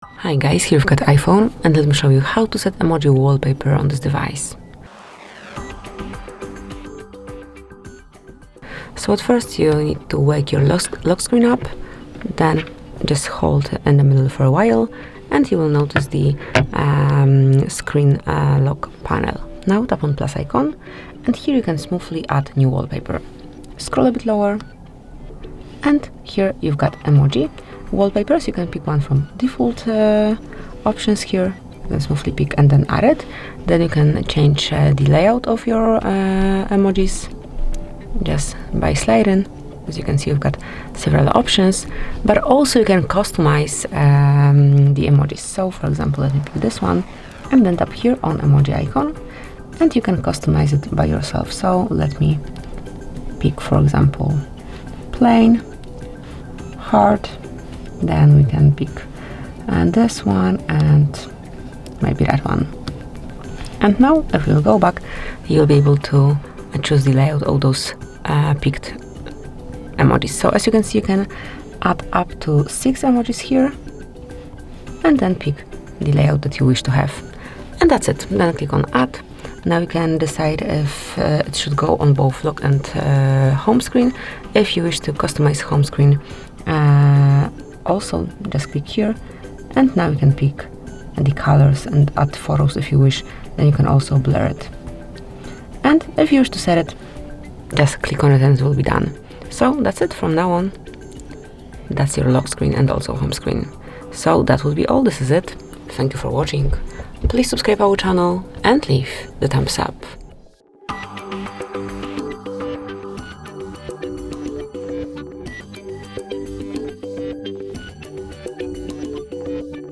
Hi guys, here we've got iPhone, and let me show you how to set emoji wallpaper on this device. So at first you need to wake your lock screen up, then just hold in the middle for a while and you will notice the screen lock panel. Now tap on plus icon and here you can smoothly add new wallpaper. Scroll a bit lower and here you've got emoji wallpapers. You can pick one from default options here. You can smoothly pick and then add it. Then you can change the layout of your emojis just by sliding. As you can see, you've got several options, but also you can customize the emojis. So for example, let me pick this one and then tap here on emoji icon and you can customize it by yourself. So let me pick, for example, plain, heart, then we can pick this one and maybe that one. And now if we'll go back, you'll be able to choose the layout of those picked emojis. So as you can see, you can add up to 6 emojis here and then pick the layout that you wish to have. And that's it. Then click on add. Now you can decide if it should go on both lock and home screen. If you wish to customize home screen, also just click here and now you can pick the colors and add photos if you wish. Then you can also blur it. And if you wish to set it, just click on it and it will be done. So that's it. From now on, that's your lock screen and also home screen. So that will be all. This is it. Thank you for watching. Please subscribe our channel and leave the thumbs up.